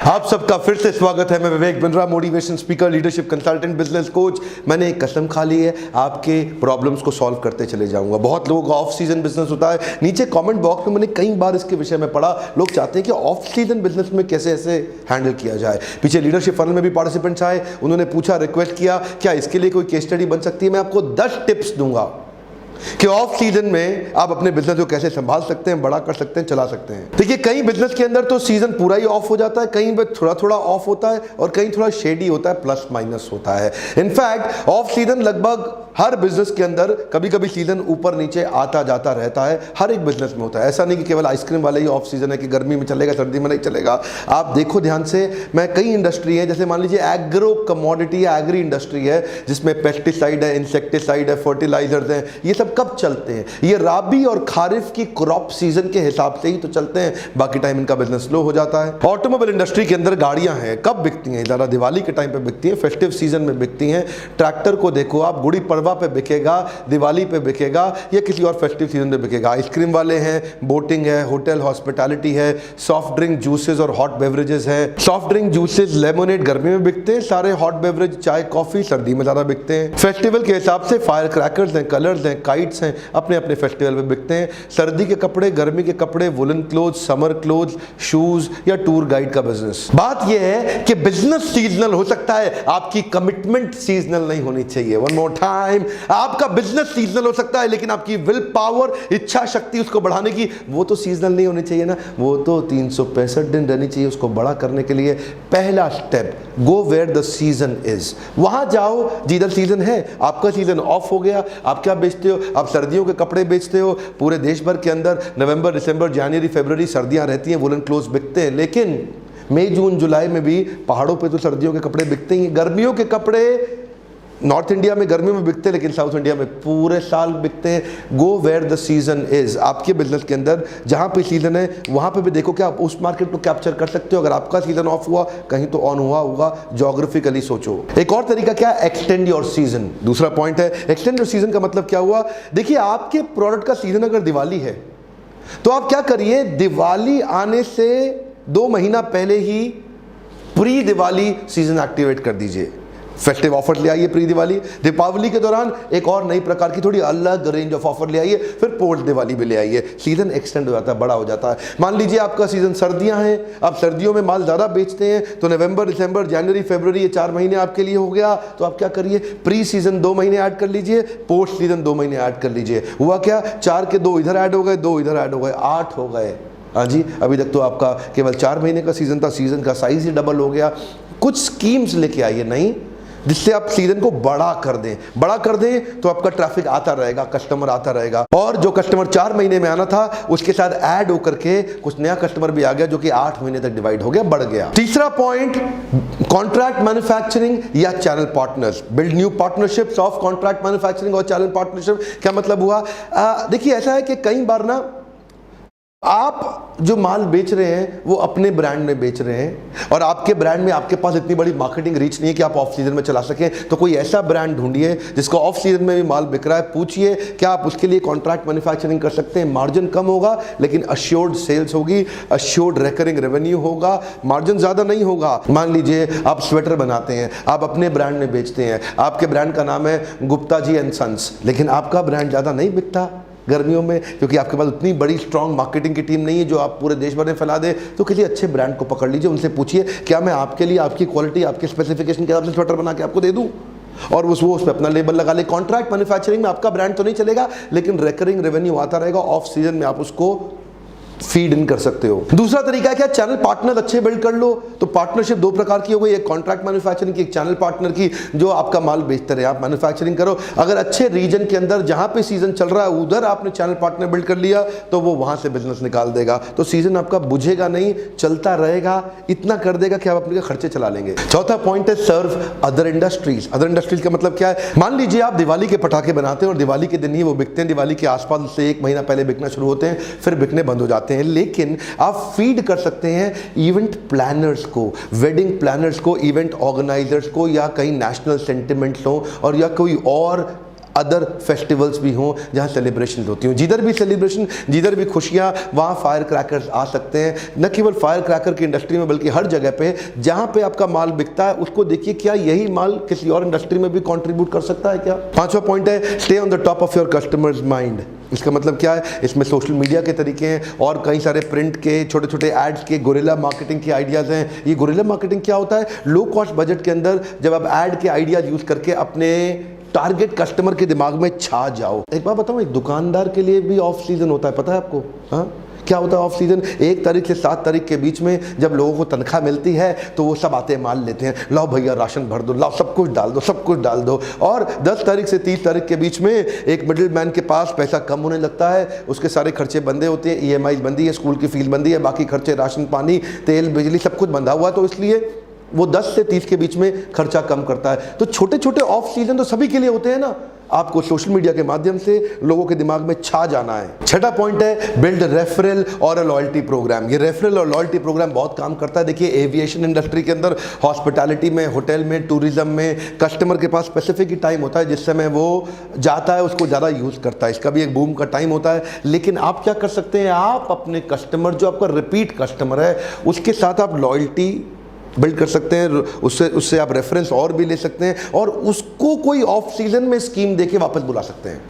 आप सबका फिर से स्वागत है। मैं Vivek Bindra, motivation speaker, leadership consultant, business coach. मैंने एक कसम खा ली है, आपके प्रॉब्लम्स को सॉल्व करते चले जाऊंगा। बहुत लोगों का ऑफ सीजन बिजनेस होता है। नीचे कमेंट बॉक्स में मैंने कई बार इसके विषय में पढ़ा। लोग चाहते हैं कि ऑफ सीजन बिजनेस में कैसे ऐसे हैंडल किया जाए। पीछे लीडरशिप फनल में भी पार्टिसिपेंट्स आए, उन्होंने पूछा, रिक्वेस्ट किया, क्या इसके लिए कोई केस स्टडी बन सकती है। मैं आपको 10 टिप्स दूंगा कि ऑफ सीजन में आप अपने बिजनेस को कैसे संभाल सकते हैं, बड़ा कर सकते हैं, चला सकते हैं। देखिए, कई बिजनेस के अंदर तो सीजन पूरा ही ऑफ हो जाता है, कहीं पे थोड़ा थोड़ा ऑफ होता है और कहीं थोड़ा शेडी होता है, प्लस माइनस होता है। इनफैक्ट ऑफ सीजन लगभग हर बिजनेस के अंदर कभी कभी सीजन ऊपर नीचे आता जाता रहता है। हर एक बिजनेस में होता है। ऐसा नहीं कि केवल आइसक्रीम वाले ही ऑफ सीजन है कि गर्मी में चलेगा सर्दी में नहीं चलेगा। आप देखो ध्यान से, मैं कई इंडस्ट्री है, जैसे मान लीजिए एग्रो कमोडिटी या एग्री इंडस्ट्री है, जिसमें पेस्टिसाइड है, इंसेक्टिसाइड है, फर्टिलाइजर्स हैं, ये सब कब चलते हैं? ये राबी और खारिफ की क्रॉप सीजन के हिसाब से ही तो चलते हैं, बाकी टाइम इनका बिजनेस स्लो हो जाता है। ऑटोमोबाइल इंडस्ट्री के अंदर गाड़ियां हैं, कब बिकती हैं? ज़्यादा दिवाली के टाइम पे बिकती हैं, फेस्टिव सीजन में बिकती हैं। ट्रैक्टर को देखो आप, गुड़ी पड़वा पे बिकेगा, दिवाली पे बिकेगा या किसी और फेस्टिव सीजन में बिकेगा। आइसक्रीम वाले हैं, बोटिंग है, होटल हॉस्पिटैलिटी है, सॉफ्ट ड्रिंक जूसेस और हॉट बेवरेजेस है। सॉफ्ट ड्रिंक जूसेस लेमोनेड गर्मी में बिकते हैं, सारे हॉट बेवरेज चाय कॉफी सर्दी में ज़्यादा बिकते हैं। फेस्टिवल के हिसाब से फायर क्रैकर्स हैं, कलर्स हैं, काइट्स हैं, अपने अपने फेस्टिवल में बिकते हैं। सर्दी के कपड़े, गर्मी के कपड़े, woollen cloth, summer cloth, shoes या टूर गाइड का बिजनेस। बात यह है कि बिजनेस सीजनल हो सकता है, आपकी कमिटमेंट सीजनल नहीं होनी चाहिए। वन मोर टाइम, आपका बिजनेस सीजनल हो सकता है, लेकिन आपकी विल पावर, इच्छा शक्ति उसको बढ़ाने की, वो तो सीजनल नहीं होनी चाहिए ना। वो तो 365 दिन रहनी चाहिए। उसको बड़ा करने के लिए पहला step, go where the season is. वहां जाओ जिधर सीजन है। आपका सीजन ऑफ हो गया, आप क्या बेचते हो? आप सर्दियों के कपड़े बेचते हो। पूरे देश भर के अंदर नवंबर, दिसंबर, जनवरी, फरवरी सर्दियां रहती हैं, वुलन क्लोथ्स बिकते हैं। लेकिन मई, जून, जुलाई में भी पहाड़ों पे तो सर्दियों के कपड़े बिकते ही हैं। गर्मियों के कपड़े नॉर्थ इंडिया में गर्मी में बिकते हैं, लेकिन साउथ इंडिया में पूरे साल बिकते हैं। Go where the season is. आपके बिजनेस के अंदर जहां पे सीजन है, वहां पे भी देखो कि आप उस मार्केट को कैप्चर कर सकते हो। अगर आपका सीजन ऑफ हुआ, कहीं तो ऑन हुआ होगा। ज्योग्राफिकली सोचो। एक और तरीका क्या है? Extend your season. दूसरा पॉइंट है एक्सटेंड योर सीजन का मतलब क्या हुआ? देखिए, आपके प्रोडक्ट का सीजन अगर दिवाली है, तो आप क्या करिए, दिवाली आने से 2 महीना पहले ही प्री दिवाली सीजन एक्टिवेट कर दीजिए। फेस्टिव ऑफर ले आइए प्री दिवाली। दीपावली के दौरान एक और नई प्रकार की थोड़ी अलग रेंज ऑफ ऑफर ले आइए, फिर पोस्ट दिवाली भी ले आइए। सीजन एक्सटेंड हो जाता है, बड़ा हो जाता है। मान लीजिए आपका सीजन सर्दियां हैं, आप सर्दियों में माल ज़्यादा बेचते हैं, तो नवंबर, दिसंबर, जनवरी, फरवरी, ये 4 महीने आपके लिए हो गया। तो आप क्या करिए, प्री सीजन 2 महीने ऐड कर लीजिए, पोस्ट सीजन 2 महीने ऐड कर लीजिए। हुआ क्या, 4 के 2 इधर ऐड हो गए, 2 इधर ऐड हो गए, 8 हो गए। हाँ जी, अभी तक तो आपका केवल 4 महीने का सीजन था, सीजन का साइज ही डबल हो गया। कुछ स्कीम्स लेके आइए नहीं, जिससे आप सीजन को बड़ा कर दें। बड़ा कर दें तो आपका ट्रैफिक आता रहेगा, कस्टमर आता रहेगा, और जो कस्टमर 4 महीने में आना था, उसके साथ ऐड होकर के कुछ नया कस्टमर भी आ गया, जो कि 8 महीने तक डिवाइड हो गया, बढ़ गया। तीसरा पॉइंट, कॉन्ट्रैक्ट मैन्युफैक्चरिंग या channel partners. Build new partnerships of contract manufacturing और चैनल पार्टनरशिप। क्या मतलब हुआ? देखिए, ऐसा है कि कई बार ना, आप जो माल बेच रहे हैं वो अपने ब्रांड में बेच रहे हैं, और आपके ब्रांड में आपके पास इतनी बड़ी मार्केटिंग रीच नहीं है कि आप ऑफ सीजन में चला सकें। तो कोई ऐसा ब्रांड ढूंढिए जिसका ऑफ सीजन में भी माल बिक रहा है। पूछिए क्या आप उसके लिए कॉन्ट्रैक्ट मैन्युफैक्चरिंग कर सकते हैं। मार्जिन कम होगा, लेकिन अश्योर्ड सेल्स होगी, अश्योर्ड रिकरिंग रेवेन्यू होगा, मार्जिन ज़्यादा नहीं होगा। मान लीजिए आप स्वेटर बनाते हैं, आप अपने ब्रांड में बेचते हैं, आपके ब्रांड का नाम है गुप्ता जी एंड सन्स, लेकिन आपका ब्रांड ज़्यादा नहीं बिकता गर्मियों में, क्योंकि आपके पास उतनी बड़ी स्ट्रॉन्ग मार्केटिंग की टीम नहीं है जो आप पूरे देश भर में फैला दे। तो किसी अच्छे ब्रांड को पकड़ लीजिए, उनसे पूछिए क्या मैं आपके लिए आपकी क्वालिटी, आपके स्पेसिफिकेशन के हिसाब से स्वेटर बना के आपको दे दूं, और वो उस पर अपना लेबल लगा ले। कॉन्ट्रैक्ट मैन्युफैक्चरिंग में आपका ब्रांड तो नहीं चलेगा, लेकिन रिकरिंग रेवेन्यू आता रहेगा। ऑफ सीजन में आप उसको फीड इन कर सकते हो। दूसरा तरीका क्या? चैनल पार्टनर अच्छे बिल्ड कर लो। तो पार्टनरशिप 2 प्रकार की हो गई, एक कॉन्ट्रैक्ट मैन्युफैक्चरिंग की, एक चैनल पार्टनर की, जो आपका माल बेचते रहे, आप मैन्युफैक्चरिंग करो। अगर अच्छे रीजन के अंदर जहां पे सीजन चल रहा है उधर आपने चैनल पार्टनर बिल्ड कर लिया, तो वो वहां से बिजनेस निकाल देगा। तो सीजन आपका बुझेगा नहीं, चलता रहेगा, इतना कर देगा कि आप अपने खर्चे चला लेंगे। चौथा पॉइंट है, serve other industries. Other industries का मतलब क्या है? मान लीजिए आप दिवाली के पटाखे बनाते हैं और दिवाली के दिन ही वो बिकते हैं, दिवाली के आसपास उससे 1 महीना पहले बिकना शुरू होते हैं, फिर बिकने बंद हो जाते हैं। लेकिन आप फीड कर सकते हैं इवेंट प्लानर्स को, वेडिंग प्लानर्स को, इवेंट ऑर्गेनाइजर्स को, या कहीं नेशनल सेंटिमेंट्स हो, और या कोई और अदर फेस्टिवल्स भी हों जहाँ सेलिब्रेशन होती हों। जिधर भी सेलिब्रेशन, जिधर भी खुशियाँ, वहाँ फायर क्रैकर्स आ सकते हैं। न केवल फायर क्रैकर की इंडस्ट्री में बल्कि हर जगह पे जहाँ पे आपका माल बिकता है उसको देखिए क्या यही माल किसी और इंडस्ट्री में भी कंट्रीब्यूट कर सकता है क्या। 5वां पॉइंट है stay on the top of your customers mind. इसका मतलब क्या है, इसमें सोशल मीडिया के तरीके हैं और कई सारे प्रिंट के छोटे छोटे एड्स के गुरिल्ला मार्केटिंग के आइडियाज़ हैं। ये गुरिल्ला मार्केटिंग क्या होता है, लो कॉस्ट बजट के अंदर जब आप एड के आइडियाज़ यूज़ करके अपने टारगेट कस्टमर के दिमाग में छा जाओ। एक बात बताऊँ, एक दुकानदार के लिए भी ऑफ सीजन होता है, पता है आपको? हाँ, क्या होता है ऑफ सीजन? 1 तारीख से 7 तारीख के बीच में जब लोगों को तनख्वाह मिलती है तो वो सब आते हैं, माल लेते हैं, लाओ भैया राशन भर दो, लाओ सब कुछ डाल दो, सब कुछ डाल दो। और 10 तारीख से 30 तारीख के बीच में एक मिडिल मैन के पास पैसा कम होने लगता है, उसके सारे खर्चे बंदे होते हैं, EMI बंदी है, स्कूल की फीस बंदी है, बाकी खर्चे राशन पानी तेल बिजली सब कुछ बंधा हुआ है, तो इसलिए वो 10 से 30 के बीच में खर्चा कम करता है। तो छोटे छोटे ऑफ सीजन तो सभी के लिए होते हैं ना, आपको सोशल मीडिया के माध्यम से लोगों के दिमाग में छा जाना है। 6वां पॉइंट है बिल्ड रेफरल और अ लॉयल्टी प्रोग्राम। ये रेफरल और लॉयल्टी प्रोग्राम बहुत काम करता है। देखिए एविएशन इंडस्ट्री के अंदर, हॉस्पिटैलिटी में, होटल में, टूरिज्म में कस्टमर के पास स्पेसिफिक टाइम होता है जिस समय वो जाता है, उसको ज़्यादा यूज़ करता है, इसका भी एक बूम का टाइम होता है। लेकिन आप क्या कर सकते हैं, आप अपने कस्टमर जो आपका रिपीट कस्टमर है उसके साथ आप लॉयल्टी बिल्ड कर सकते हैं, उससे आप रेफरेंस और भी ले सकते हैं और उसको कोई ऑफ सीजन में स्कीम देके वापस बुला सकते हैं।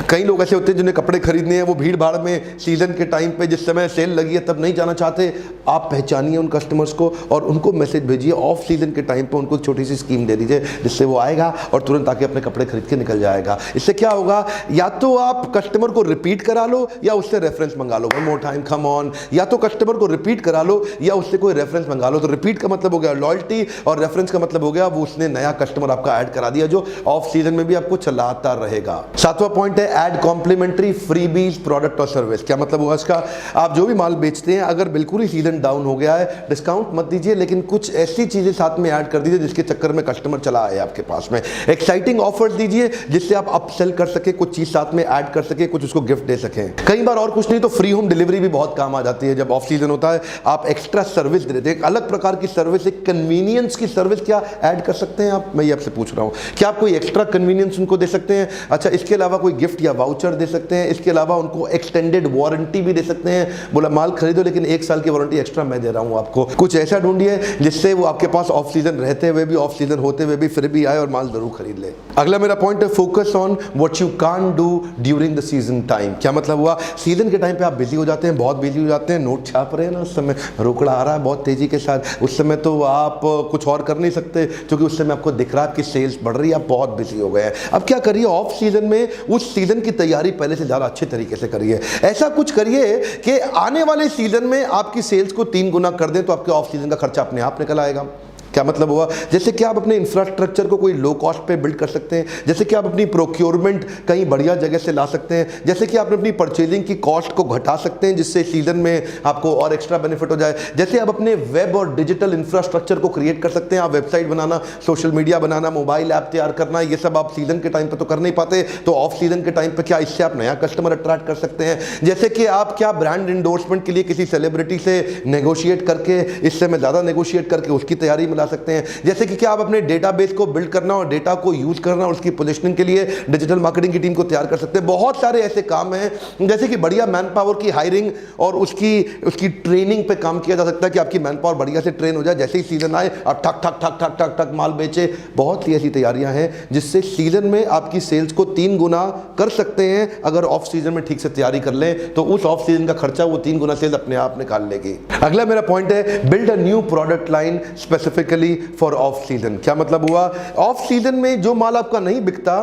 कई लोग ऐसे होते हैं जिन्हें कपड़े खरीदने हैं, वो भीड़ भाड़ में सीजन के टाइम पे जिस समय सेल लगी है तब नहीं जाना चाहते। आप पहचानिए उन कस्टमर्स को और उनको मैसेज भेजिए, ऑफ सीजन के टाइम पे उनको छोटी सी स्कीम दे दीजिए जिससे वो आएगा और तुरंत आके अपने कपड़े खरीद के निकल जाएगा। इससे क्या होगा, या तो आप कस्टमर को रिपीट करा लो या उससे रेफरेंस मंगा लो, one more time come on. या तो कस्टमर को रिपीट करा लो या उससे कोई रेफरेंस मंगा लो। तो रिपीट का मतलब हो गया लॉयल्टी और रेफरेंस का मतलब हो गया वो उसने नया कस्टमर आपका ऐड करा दिया जो ऑफ सीजन में भी आपको चलाता रहेगा। 7वां पॉइंट है ऐड कॉम्प्लीमेंट्री फ्रीबीज प्रोडक्ट और सर्विस। क्या मतलब हुआ इसका, आप जो भी माल बेचते हैं अगर बिल्कुल ही सीजन डाउन हो गया है, डिस्काउंट मत दीजिए लेकिन कुछ ऐसी चीजें साथ में ऐड कर दीजिए जिसके चक्कर में कस्टमर चला आए आपके पास में। एक्साइटिंग ऑफर्स दीजिए जिससे आप अपसेल कर सके, कुछ चीज साथ में ऐड कर सके, कुछ उसको गिफ्ट दे सकें। कई बार और कुछ नहीं तो फ्री होम डिलीवरी भी बहुत काम आ जाती है। जब ऑफ सीजन होता है आप एक्स्ट्रा सर्विस दे देते हैं, एक अलग प्रकार की सर्विस, एक कन्वीनियंस की सर्विस क्या ऐड कर सकते हैं आप? मैं ये आपसे पूछ रहा हूं, क्या आप कोई एक्स्ट्रा कन्वीनियंस उनको दे सकते हैं? अच्छा, इसके अलावा कोई गिफ्ट या वाउचर दे सकते हैं, इसके अलावा उनको एक्सटेंडेड वारंटी भी दे सकते हैं, बोला माल खरीदो लेकिन 1 साल की वारंटी एक्स्ट्रा मैं दे रहा हूं आपको। कुछ ऐसा ढूंढिए जिससे वो आपके पास ऑफ सीजन रहते हुए भी, ऑफ सीजन होते हुए भी फिर भी आए और माल जरूर खरीद ले। अगला मेरा पॉइंट है focus on what you can do during the season time. क्या मतलब हुआ, सीजन के टाइम पे आप बिजी हो जाते हैं, बहुत बिजी हो जाते हैं, नोट छाप रहे हैं ना उस समय, रोकड़ा आ रहा है बहुत तेजी के साथ, उस समय तो आप कुछ और कर नहीं सकते क्योंकि उस समय आपको दिख रहा है आपकी सेल्स बढ़ रही है, आप बहुत बिजी हो गए हैं। अब क्या करिए, ऑफ सीजन में उस सीजन की तैयारी पहले से ज़्यादा अच्छे तरीके से करिए। ऐसा कुछ करिए कि आने वाले सीजन में आपकी सेल्स को 3 गुना कर दें तो आपके ऑफ सीजन का खर्चा अपने आप निकल आएगा। क्या मतलब हुआ, जैसे कि आप अपने इंफ्रास्ट्रक्चर को कोई लो कॉस्ट पे बिल्ड कर सकते हैं, जैसे कि आप अपनी प्रोक्योरमेंट कहीं बढ़िया जगह से ला सकते हैं, जैसे कि आप अपनी परचेजिंग की कॉस्ट को घटा सकते हैं जिससे सीजन में आपको और एक्स्ट्रा बेनिफिट हो जाए, जैसे आप अपने वेब और डिजिटल इंफ्रास्ट्रक्चर को क्रिएट कर सकते हैं। आप वेबसाइट बनाना, सोशल मीडिया बनाना, मोबाइल ऐप तैयार करना, ये सब आप सीजन के टाइम पर तो कर नहीं पाते, तो ऑफ सीजन के टाइम पर क्या इससे आप नया कस्टमर अट्रैक्ट कर सकते हैं। जैसे कि आप क्या ब्रांड इंडोर्समेंट के लिए किसी सेलिब्रिटी से नेगोशिएट करके, इससे मैं ज़्यादा नेगोशिएट करके उसकी तैयारी में ला सकते हैं। जैसे कि क्या आप अपने डेटाबेस को बिल्ड करना और डेटा को यूज करना और उसकी पोजीशनिंग के लिए डिजिटल मार्केटिंग की टीम को तैयार कर सकते हैं। बहुत सारे ऐसे काम हैं जैसे कि बढ़िया मैन पावर की हायरिंग और उसकी ट्रेनिंग पे काम किया जा सकता है कि आपकी मैन पावर बढ़िया से ट्रेन हो जाए, जैसे ही सीजन आए आप ठक ठक ठक ठक ठक ठक माल बेचे। बहुत सी ऐसी तैयारियां हैं जिससे सीजन में आपकी सेल्स को 3 गुना कर सकते हैं। अगर ऑफ सीजन में ठीक से तैयारी कर लें तो उस ऑफ सीजन का खर्चा वो 3 गुना सेल्स अपने आप निकाल लेगी। अगला मेरा पॉइंट है build a new product line specifically for off season. क्या मतलब हुआ, ऑफ सीजन में जो माल आपका नहीं बिकता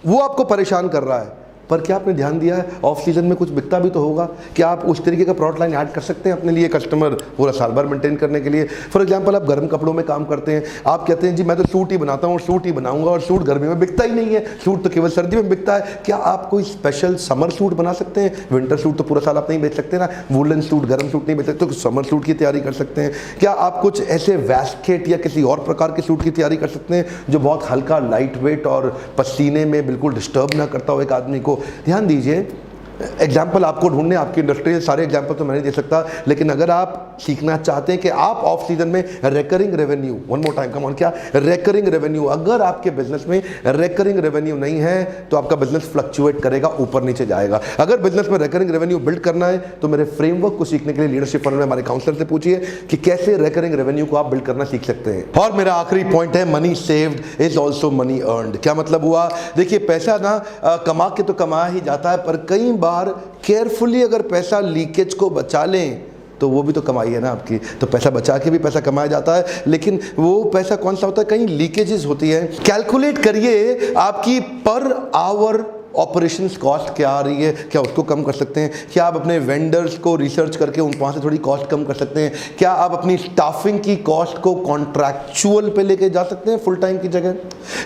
वो आपको परेशान कर रहा है, पर क्या आपने ध्यान दिया है ऑफ सीजन में कुछ बिकता भी तो होगा। क्या आप उस तरीके का प्रोडक्ट लाइन ऐड कर सकते हैं अपने लिए कस्टमर पूरा साल भर मेंटेन करने के लिए। फॉर एग्जांपल आप गर्म कपड़ों में काम करते हैं, आप कहते हैं जी मैं तो सूट ही बनाता हूँ और सूट ही बनाऊंगा और सूट गर्मी में बिकता ही नहीं है, सूट तो केवल सर्दी में बिकता है। क्या आप कोई स्पेशल समर सूट बना सकते हैं? विंटर सूट तो पूरा साल आप नहीं बेच सकते ना, वुलन सूट, गर्म सूट नहीं बेच सकते, तो समर सूट की तैयारी कर सकते हैं। क्या आप कुछ ऐसे वेस्टकेट या किसी और प्रकार के सूट की तैयारी कर सकते हैं जो बहुत हल्का, लाइट वेट और पसीने में बिल्कुल डिस्टर्ब ना करता हो एक आदमी को। ध्यान दीजिए, एग्जाम्पल आपको ढूंढने, आपकी इंडस्ट्री से सारे एग्जाम्पल तो मैं नहीं दे सकता, लेकिन अगर आप सीखना चाहते हैं कि आप ऑफ सीजन में recurring revenue, one more time, come on, क्या रेकरिंग रेवेन्यू, अगर आपके बिजनेस में रेकरिंग रेवेन्यू नहीं है तो आपका बिजनेस फ्लक्चुएट करेगा, ऊपर नीचे जाएगा। अगर बिजनेस में रेकरिंग रेवेन्यू बिल्ड करना है तो मेरे फ्रेमवर्क को सीखने के लिए लीडरशिप फनल में हमारे काउंसलर से पूछिए कि कैसे रेकरिंग रेवेन्यू को आप बिल्ड करना सीख सकते हैं। और मेरा आखिरी पॉइंट है, money saved is also money earned. क्या मतलब हुआ? देखिए, पैसा ना कमा के तो कमाया ही जाता है, पर कई बार केयरफुली अगर पैसा लीकेज को बचा लें तो वो भी तो कमाई है ना आपकी। तो पैसा बचा के भी पैसा कमाया जाता है, लेकिन वो पैसा कौन सा होता है? कहीं लीकेजेस होती है। कैलकुलेट करिए आपकी पर आवर ऑपरेशंस कॉस्ट क्या आ रही है, क्या उसको कम कर सकते हैं? क्या आप अपने वेंडर्स को रिसर्च करके उन वहाँ से थोड़ी कॉस्ट कम कर सकते हैं? क्या आप अपनी स्टाफिंग की कॉस्ट को कॉन्ट्रैक्चुअल पे लेके जा सकते हैं फुल टाइम की जगह?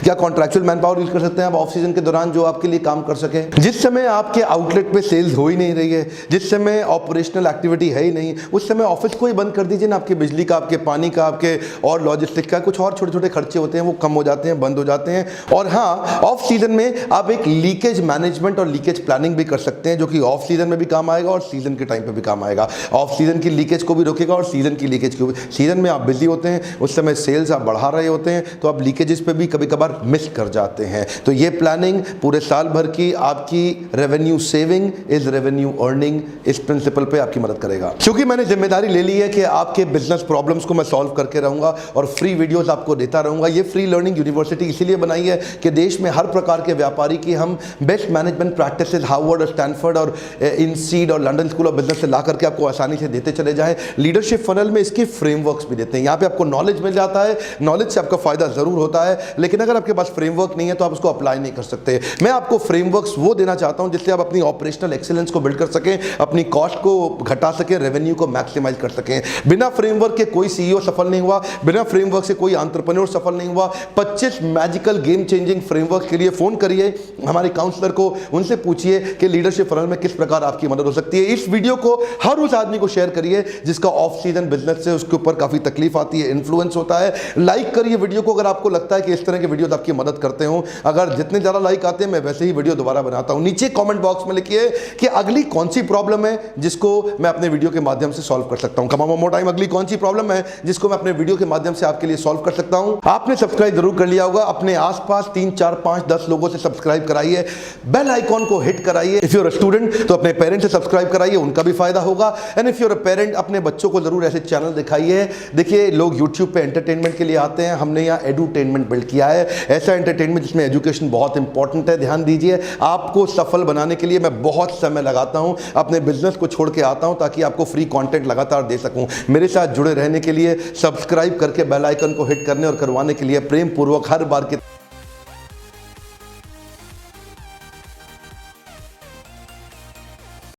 क्या कॉन्ट्रैक्चुअल मैन पावर यूज कर सकते हैं आप ऑफ सीजन के दौरान जो आपके लिए काम कर सके? जिस समय आपके आउटलेट पे सेल्स हो ही नहीं रही है, जिस समय ऑपरेशनल एक्टिविटी है ही नहीं, उस समय ऑफिस को ही बंद कर दीजिए ना। आपकी बिजली का, आपके पानी का, आपके और लॉजिस्टिक का, कुछ और छोटे छोटे खर्चे होते हैं वो कम हो जाते हैं, बंद हो जाते हैं। और हाँ, ऑफ सीजन में आप एक लीकेज मैनेजमेंट और लीकेज प्लानिंग भी कर सकते हैं, जो कि ऑफ सीजन में भी काम आएगा और सीजन के टाइम पे भी काम आएगा। ऑफ सीजन की लीकेज को भी रोकेगा और सीजन की लीकेज को भी। सीजन में आप बिजी होते हैं, उस समय सेल्स आप बढ़ा रहे होते हैं, तो आप लीकेजेस पे भी कभी कभार मिस कर जाते हैं। तो ये प्लानिंग पूरे साल भर की आपकी revenue saving is revenue earning, इस प्रिंसिपल पे आपकी मदद करेगा। क्योंकि मैंने जिम्मेदारी ले ली है कि आपके बिजनेस प्रॉब्लम्स को मैं सॉल्व करके रहूंगा और फ्री वीडियोस आपको देता रहूंगा। ये फ्री लर्निंग यूनिवर्सिटी इसीलिए बनाई है कि देश में हर प्रकार के व्यापारी की हम बेस्ट मैनेजमेंट प्रैक्टिसेस हार्वर्ड और स्टैनफोर्ड और इनसीड और लंदन स्कूल ऑफ बिजनेस से ला करके आपको आसानी से देते चले जाएं। लीडरशिप फनल में इसके फ्रेमवर्क्स भी देते हैं। यहाँ पे आपको नॉलेज मिल जाता है, नॉलेज से आपका फायदा जरूर होता है, लेकिन अगर आपके पास फ्रेमवर्क नहीं है तो आप उसको अप्लाई नहीं कर सकते। मैं आपको फ्रेमवर्क्स वो देना चाहता हूं जिससे आप अपनी ऑपरेशनल एक्सीलेंस को बिल्ड कर सकें, अपनी कॉस्ट को घटा सकें, रेवेन्यू को मैक्सिमाइज कर सकें। बिना फ्रेमवर्क के कोई सीईओ सफल नहीं हुआ, बिना फ्रेमवर्क से कोई एंटरप्रेन्योर सफल नहीं हुआ। 25 मैजिकल गेम चेंजिंग फ्रेमवर्क के लिए फोन करिए हमारे काउंसलर को, उनसे पूछिए कि लीडरशिप फनल में किस प्रकार आपकी मदद हो सकती है। इस वीडियो को हर उस आदमी को शेयर करिए जिसका ऑफ सीजन बिजनेस से उसके ऊपर काफी तकलीफ आती है, इन्फ्लुएंस होता है। लाइक करिए वीडियो को अगर आपको लगता है कि इस तरह के वीडियो आपकी मदद करते हो। अगर जितने ज्यादा लाइक आते हैं मैं वैसे ही वीडियो दोबारा बनाता हूं। नीचे कमेंट बॉक्स में लिखिए कि अगली कौन सी प्रॉब्लम है जिसको मैं अपने वीडियो के माध्यम से सॉल्व कर सकता हूं। कम ऑन मोर टाइम, अगली कौन सी प्रॉब्लम है जिसको मैं अपने वीडियो के माध्यम से आपके लिए सॉल्व कर सकता हूं। आपने सब्सक्राइब जरूर कर लिया होगा, अपने आसपास 3, 4, 5, 10 लोगों से सब्सक्राइब कराइए, बेल आइकॉन को हिट कराइए। If you are a student तो अपने पेरेंट्स से सब्सक्राइब कराइए, उनका भी फायदा होगा। And if you are a parent, अपने बच्चों को जरूर ऐसे चैनल दिखाइए। देखिए, लोग YouTube पे एंटरटेनमेंट के लिए आते हैं, हमने यहाँ एडुटेनमेंट बिल्ड किया है, ऐसा एंटरटेनमेंट जिसमें एजुकेशन बहुत इंपॉर्टेंट है। ध्यान दीजिए, आपको सफल बनाने के लिए मैं बहुत समय लगाता हूं, अपने बिजनेस को छोड़ के आता हूं ताकि आपको फ्री कंटेंट लगातार दे सकूं। मेरे साथ जुड़े रहने के लिए सब्सक्राइब करके बेल आइकन को हिट करने और करवाने के लिए प्रेम पूर्वक हर बार की